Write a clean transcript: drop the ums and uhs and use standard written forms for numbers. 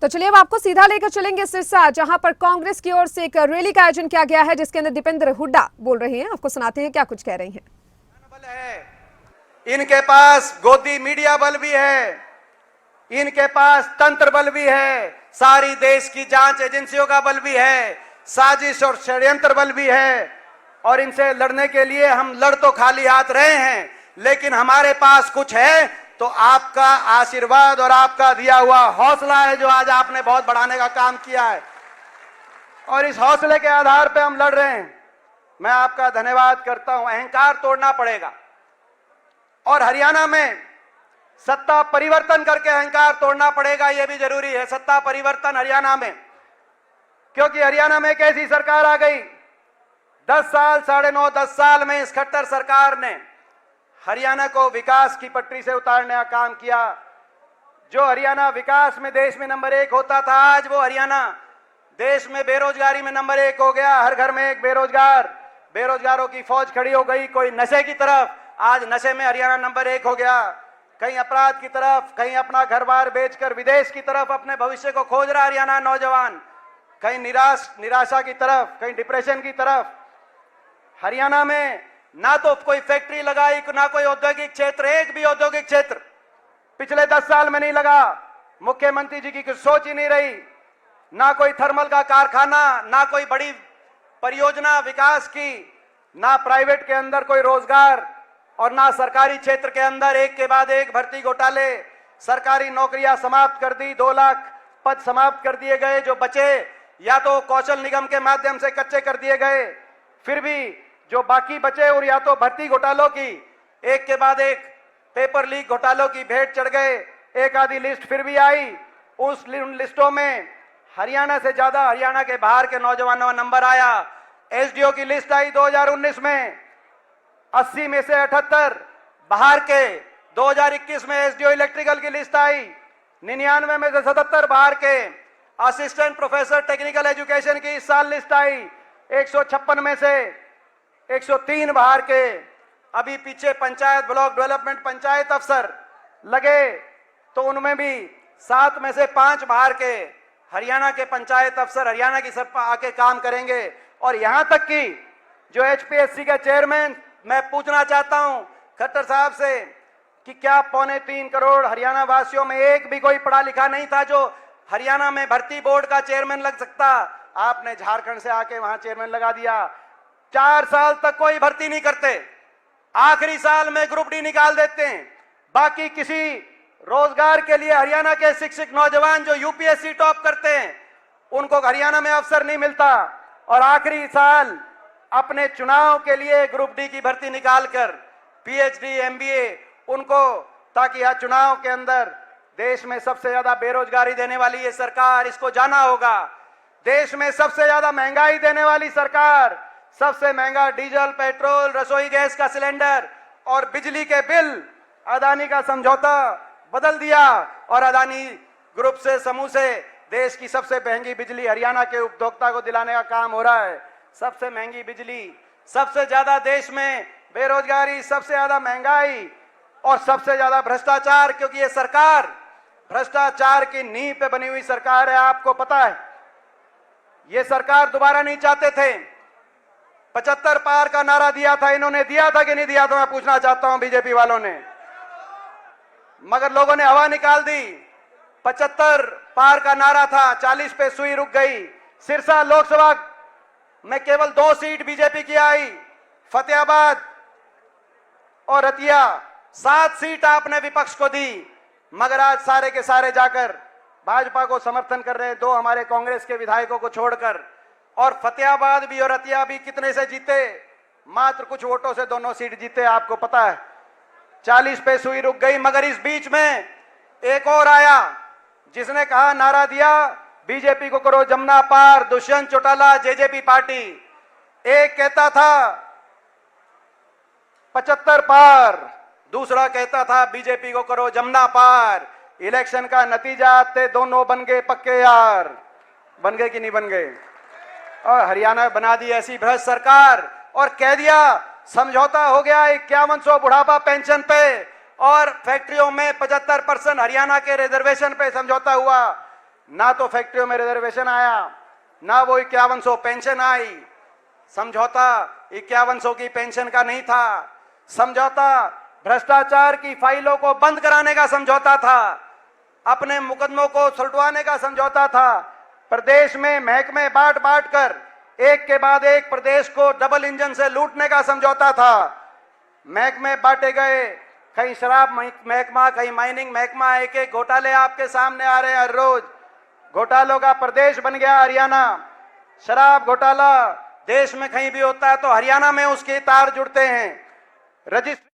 तो चलिए अब आपको सीधा लेकर चलेंगे सिरसा, जहां पर कांग्रेस की ओर से एक रैली का आयोजन किया गया है, जिसके अंदर दीपेंद्र हुड्डा बोल रही हैं। आपको सुनाते हैं क्या कुछ कह रही हैं। इनके पास गोदी मीडिया बल भी है, इनके पास तंत्र बल भी है, सारी देश की जांच एजेंसियों का बल भी है, साजिश और षड्यंत्र बल भी है। और इनसे लड़ने के लिए हम लड़ तो खाली हाथ रहे हैं, लेकिन हमारे पास कुछ है, तो आपका आशीर्वाद और आपका दिया हुआ हौसला है, जो आज आपने बहुत बढ़ाने का काम किया है। और इस हौसले के आधार पर हम लड़ रहे हैं। मैं आपका धन्यवाद करता हूं। अहंकार तोड़ना पड़ेगा और हरियाणा में सत्ता परिवर्तन करके अहंकार तोड़ना पड़ेगा, यह भी जरूरी है। सत्ता परिवर्तन हरियाणा में, क्योंकि हरियाणा में एक ऐसी सरकार आ गई 10 साल, 9.5 10 साल में इस खट्टर सरकार ने हरियाणा को विकास की पटरी से उतारने का काम किया। जो हरियाणा विकास में देश में नंबर 1 होता था, आज वो हरियाणा देश में बेरोजगारी में नंबर 1 हो गया। हर घर में एक बेरोजगार, बेरोजगारों की फौज खड़ी हो गई। कोई नशे की तरफ, आज नशे में हरियाणा नंबर 1 हो गया। कहीं अपराध की तरफ, कहीं अपना घर बार बेचकर विदेश की तरफ अपने भविष्य को खोज रहा हरियाणा नौजवान, कहीं निराशा की तरफ, कहीं डिप्रेशन की तरफ। हरियाणा में ना तो कोई फैक्ट्री लगाई, ना कोई औद्योगिक क्षेत्र, एक भी औद्योगिक क्षेत्र पिछले 10 साल में नहीं लगा। मुख्यमंत्री जी की कुछ सोच ही नहीं रही। ना कोई थर्मल का कारखाना, ना कोई बड़ी परियोजना विकास की, ना प्राइवेट के अंदर कोई रोजगार, और ना सरकारी क्षेत्र के अंदर एक के बाद एक भर्ती घोटाले। सरकारी नौकरियां समाप्त कर दी, 2 लाख पद समाप्त कर दिए गए। जो बचे या तो कौशल निगम के माध्यम से कच्चे कर दिए गए, फिर भी जो बाकी बचे, और या तो भर्ती घोटालों की एक के बाद एक पेपर लीक घोटालों की भेंट चढ़ गए। एक आधी लिस्ट फिर भी आई, उस लिस्टों में हरियाणा से ज्यादा हरियाणा के बाहर के नौजवानों का नंबर आया। एसडीओ की लिस्ट आई 2019 में, 80 में से 78 बाहर के। 2021 में एसडीओ इलेक्ट्रिकल की लिस्ट आई, 99 में से 77 बाहर के। असिस्टेंट प्रोफेसर टेक्निकल एजुकेशन की इस साल लिस्ट आई, 156 में से 103 बाहर के। अभी पीछे पंचायत ब्लॉक डेवलपमेंट पंचायत अफसर लगे, तो उनमें भी 7 में से 5 बाहर के। हरियाणा के पंचायत अफसर हरियाणा की सब आके काम करेंगे। और यहां तक कि जो एचपीएससी का चेयरमैन, मैं पूछना चाहता हूं खट्टर साहब से कि क्या 3.25 करोड़ हरियाणा वासियों में एक भी कोई पढ़ा लिखा नहीं था जो हरियाणा में भर्ती बोर्ड का चेयरमैन लग सकता? आपने झारखंड से आके वहां चेयरमैन लगा दिया। 4 साल तक कोई भर्ती नहीं करते, आखिरी साल में ग्रुप डी निकाल देते हैं। बाकी किसी रोजगार के लिए हरियाणा के शिक्षित नौजवान जो यूपीएससी टॉप करते हैं, उनको हरियाणा में अवसर नहीं मिलता। और आखिरी साल अपने चुनाव के लिए ग्रुप डी की भर्ती निकालकर पीएचडी एमबीए उनको, ताकि यह चुनाव के अंदर देश में सबसे ज्यादा बेरोजगारी देने वाली ये सरकार, इसको जाना होगा। देश में सबसे ज्यादा महंगाई देने वाली सरकार, सबसे महंगा डीजल, पेट्रोल, रसोई गैस का सिलेंडर और बिजली के बिल, अदानी का समझौता बदल दिया और अदानी ग्रुप से, समूह से देश की सबसे महंगी बिजली हरियाणा के उपभोक्ता को दिलाने का काम हो रहा है। सबसे महंगी बिजली, सबसे ज्यादा देश में बेरोजगारी, सबसे ज्यादा महंगाई और सबसे ज्यादा भ्रष्टाचार, क्योंकि ये सरकार भ्रष्टाचार की नींव पे बनी हुई सरकार है। आपको पता है, ये सरकार दोबारा नहीं चाहते थे। 75 पार का नारा दिया था, इन्होंने दिया था कि नहीं दिया था? मैं पूछना चाहता हूं बीजेपी वालों ने। मगर लोगों ने हवा निकाल दी। 75 पार का नारा था, 40 पे सुई रुक गई। सिरसा लोकसभा में केवल 2 सीट बीजेपी की आई, फतेहाबाद और रतिया 7 सीट आपने विपक्ष को दी। मगर आज सारे के सारे जाकर भाजपा को समर्थन कर रहे हैं, 2 हमारे कांग्रेस के विधायकों को छोड़कर। और फतेहाबाद भी और रतिया भी कितने से जीते? मात्र कुछ वोटों से दोनों सीट जीते, आपको पता है। 40 पे सुई रुक गई। मगर इस बीच में एक और आया, जिसने कहा, नारा दिया, बीजेपी को करो जमुना पार, दुष्यंत चौटाला, जेजेपी पार्टी। एक कहता था 75 पार, दूसरा कहता था बीजेपी को करो जमुना पार। इलेक्शन का नतीजा आते दोनों बन गए पक्के यार। बन गए कि नहीं बन गए? और हरियाणा बना दी ऐसी भ्रष्ट सरकार और कह दिया समझौता हो गया 5100 बुढ़ापा पेंशन पे, और फैक्ट्रियों में 75% हरियाणा के रिजर्वेशन पे समझौता हुआ। ना तो फैक्ट्रियों में रिजर्वेशन आया, ना वो 5100 पेंशन आई। समझौता 5100 की पेंशन का नहीं था, समझौता भ्रष्टाचार की फाइलों को बंद कराने का समझौता था, अपने मुकदमों को सुलटवाने का समझौता था। प्रदेश में महकमे बांट बांट कर एक के बाद एक प्रदेश को डबल इंजन से लूटने का समझौता था। महकमे बांटे गए, कहीं शराब महकमा, कहीं माइनिंग महकमा, एक एक घोटाले आपके सामने आ रहे हैं हर रोज। घोटालों का प्रदेश बन गया हरियाणा। शराब घोटाला देश में कहीं भी होता है तो हरियाणा में उसके तार जुड़ते हैं। रजिस्ट्री